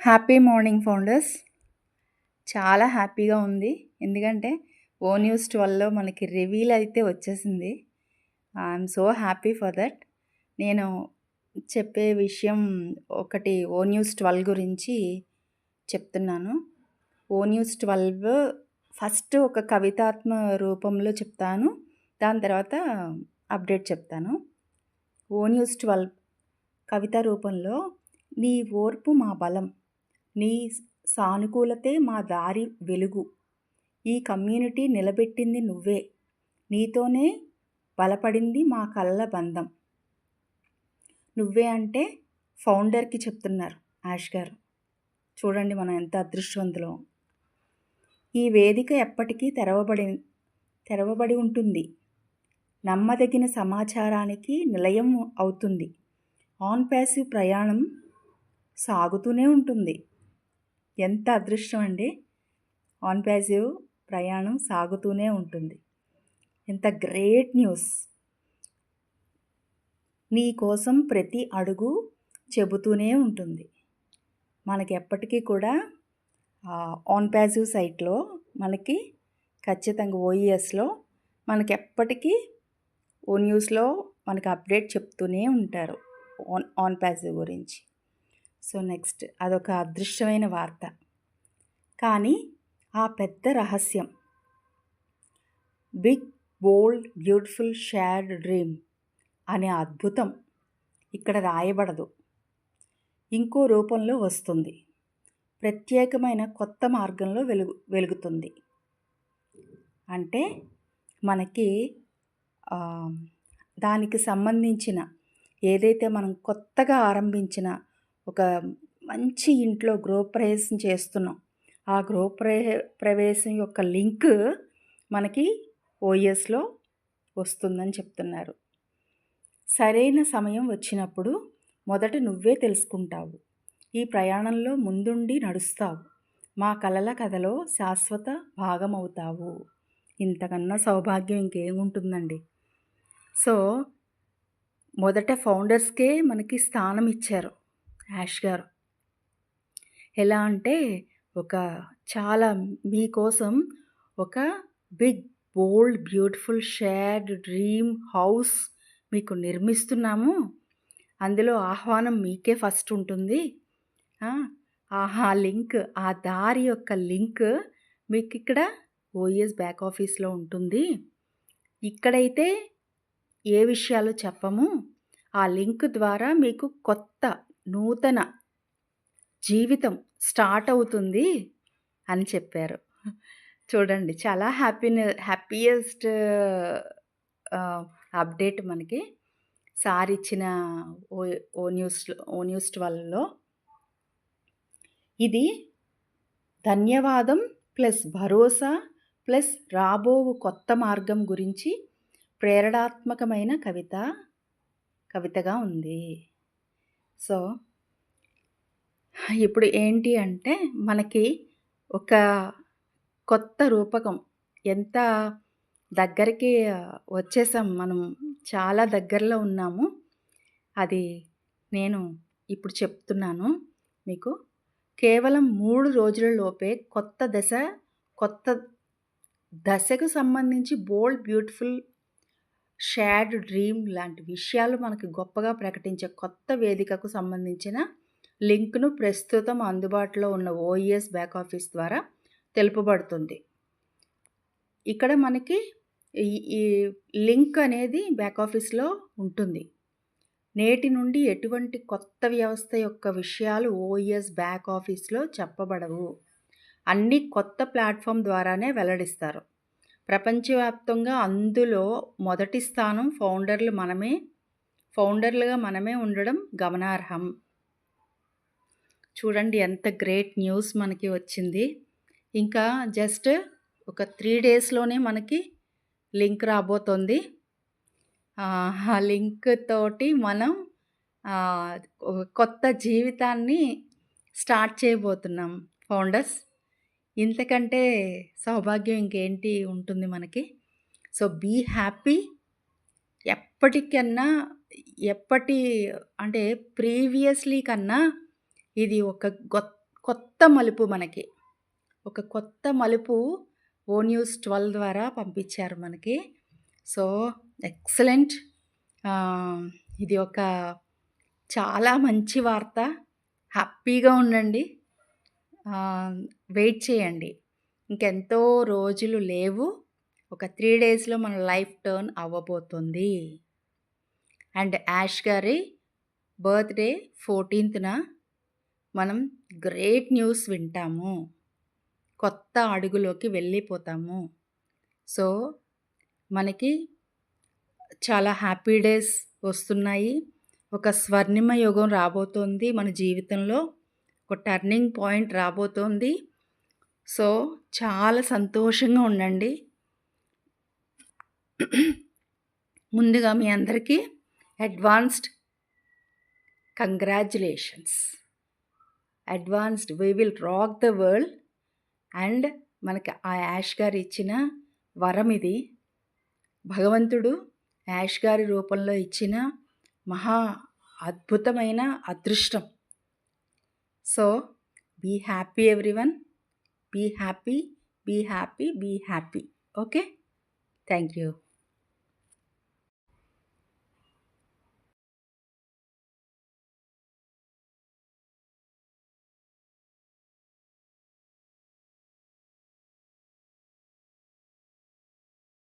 Happy morning founders. చాలా హ్యాపీగా ఉంది. ఎందుకంటే ఓ న్యూస్ 12లో మనకి రివీల్ అయితే వచ్చేసింది. I'm so happy for that. నేను చెప్పే విషయం ఒకటి ఓ న్యూస్ 12 గురించి చెప్తున్నాను. ఓ న్యూస్ 12 ఫస్ట్ ఒక కవితాత్మ రూపంలో చెప్తాను. దాని తర్వాత అప్డేట్ చెప్తాను. ఓ న్యూస్ 12 కవిత రూపంలో నీ ఓర్పు మా బలం, నీ సానుకూలతే మా దారి వెలుగు, ఈ కమ్యూనిటీ నిలబెట్టింది నువ్వే, నీతోనే బలపడింది మా కళ్ళ బంధం. నువ్వే అంటే ఫౌండర్కి చెప్తున్నారు యాష్ గారు. చూడండి మనం ఎంత అదృష్టవంతులం. ఈ వేదిక ఎప్పటికీ తెరవబడి ఉంటుంది, నమ్మదగిన సమాచారానికి నిలయం అవుతుంది. ఆన్ ప్యాసివ్ ప్రయాణం సాగుతూనే ఉంటుంది. ఎంత అదృష్టం అండి. ఆన్ ప్యాసివ్ ప్రయాణం సాగుతూనే ఉంటుంది. ఎంత గ్రేట్ న్యూస్. నీ కోసం ప్రతి అడుగు చెబుతూనే ఉంటుంది. మనకి ఎప్పటికీ కూడా ఆన్ ప్యాసివ్ సైట్లో మనకి ఖచ్చితంగా ఓఈఎస్లో మనకి ఎప్పటికీ ఓ న్యూస్లో మనకి అప్డేట్ చెప్తూనే ఉంటారు ఆన్ ప్యాసివ్ గురించి. సో నెక్స్ట్ అదొక అదృష్టమైన వార్త. కానీ ఆ పెద్ద రహస్యం, big bold beautiful shared dream అనే అద్భుతం ఇక్కడ రాయబడదు, ఇంకో రూపంలో వస్తుంది. ప్రత్యేకమైన కొత్త మార్గంలో వెలుగుతుంది. అంటే మనకి దానికి సంబంధించిన ఏదైతే మనం కొత్తగా ఆరంభించిన ఒక మంచి ఇంట్లో గృహప్రవేశం చేస్తున్నాం, ఆ గృహప్రవేశం యొక్క లింక్ మనకి ఓఎస్లో వస్తుందని చెప్తున్నారు. సరైన సమయం వచ్చినప్పుడు మొదట నువ్వే తెలుసుకుంటావు. ఈ ప్రయాణంలో ముందుండి నడుస్తావు. మా కలల కథలో శాశ్వత భాగమవుతావు. ఇంతకన్నా సౌభాగ్యం ఇంకేముంటుందండి. సో మొదట ఫౌండర్స్కే మనకి స్థానం ఇచ్చారు యాష్ గారు. ఎలా అంటే చాలా మీకోసం ఒక big bold beautiful shared dream house మీకు నిర్మిస్తున్నాము. అందులో ఆహ్వానం మీకే ఫస్ట్ ఉంటుంది. ఆ లింక్, ఆ దారి యొక్క లింక్ మీకు ఇక్కడ ఓఎస్ బ్యాక్ ఆఫీస్లో ఉంటుంది. ఇక్కడైతే ఏ విషయాలు చెప్పము. ఆ లింక్ ద్వారా మీకు కొత్త నూతన జీవితం స్టార్ట్ అవుతుంది అని చెప్పారు. చూడండి చాలా హ్యాపీయెస్ట్ అప్డేట్ మనకి సార్ ఇచ్చిన ఓ న్యూస్ 12లో. ఇది ధన్యవాదం ప్లస్ భరోసా ప్లస్ రాబోవు కొత్త మార్గం గురించి ప్రేరణాత్మకమైన కవితగా ఉంది. సో ఇప్పుడు ఏంటి అంటే మనకి ఒక కొత్త రూపకం ఎంత దగ్గరికి వచ్చేసాం, మనం చాలా దగ్గరలో ఉన్నాము. అది నేను ఇప్పుడు చెప్తున్నాను మీకు. కేవలం 3 రోజులలోపే కొత్త దశకు సంబంధించి బోల్డ్ బ్యూటిఫుల్ షేర్డ్ డ్రీమ్ లాంటి విషయాలు మనకి గొప్పగా ప్రకటించే కొత్త వేదికకు సంబంధించిన లింక్ను ప్రస్తుతం అందుబాటులో ఉన్న ఓఎస్ బ్యాక్ ఆఫీస్ ద్వారా తెలుపబడుతుంది. ఇక్కడ మనకి ఈ లింక్ అనేది బ్యాక్ ఆఫీస్లో ఉంటుంది. నేటి నుండి ఎటువంటి కొత్త వ్యవస్థ యొక్క విషయాలు ఓఎస్ బ్యాక్ ఆఫీస్లో చెప్పబడవు. అన్ని కొత్త ప్లాట్ఫామ్ ద్వారానే వెల్లడిస్తారు. ప్రపంచవ్యాప్తంగా అందులో మొదటి స్థానం ఫౌండర్లుగా మనమే ఉండడం గమనార్హం. చూడండి ఎంత గ్రేట్ న్యూస్ మనకి వచ్చింది. ఇంకా జస్ట్ ఒక 3 డేస్లోనే మనకి లింక్ రాబోతుంది. ఆ లింక్ తోటి మనం కొత్త జీవితాన్ని స్టార్ట్ చేయబోతున్నాం ఫౌండర్స్. ఇంతకంటే సౌభాగ్యం ఇంకేంటి ఉంటుంది మనకి. So be happy. ఎప్పటికన్నా అంటే ప్రీవియస్లీ కన్నా ఇది ఒక కొత్త మలుపు మనకి. ఒక కొత్త మలుపు ఓ న్యూస్ 12 ద్వారా పంపించారు మనకి. So, excellent. ఇది ఒక చాలా మంచి వార్త. హ్యాపీగా ఉండండి. వెయిట్ చేయండి. ఇంకెంతో రోజులు లేవు. ఒక 3 డేస్‌లో మన లైఫ్ టర్న్ అవ్వబోతుంది. అండ్ యాష్ గారి బర్త్‌డే 14థ్‌న మనం గ్రేట్ న్యూస్ వింటాము. కొత్త అడుగులోకి వెళ్ళిపోతాము. సో, మనకి చాలా హ్యాపీ డేస్ వస్తున్నాయి. ఒక స్వర్ణిమ యుగం రాబోతోంది మన జీవితంలో. ఒక టర్నింగ్ పాయింట్ రాబోతోంది. సో, చాలా సంతోషంగా ఉండండి. ముందుగా మీ అందరికీ advanced congratulations. Advanced we will rock the world. And మనకి ఆ యాష్ గారు ఇచ్చిన వరం ఇది. భగవంతుడు యాష్ గారి రూపంలో ఇచ్చిన మహా అద్భుతమైన అదృష్టం. So, be happy everyone. Be happy, be happy, be happy. Okay, thank you.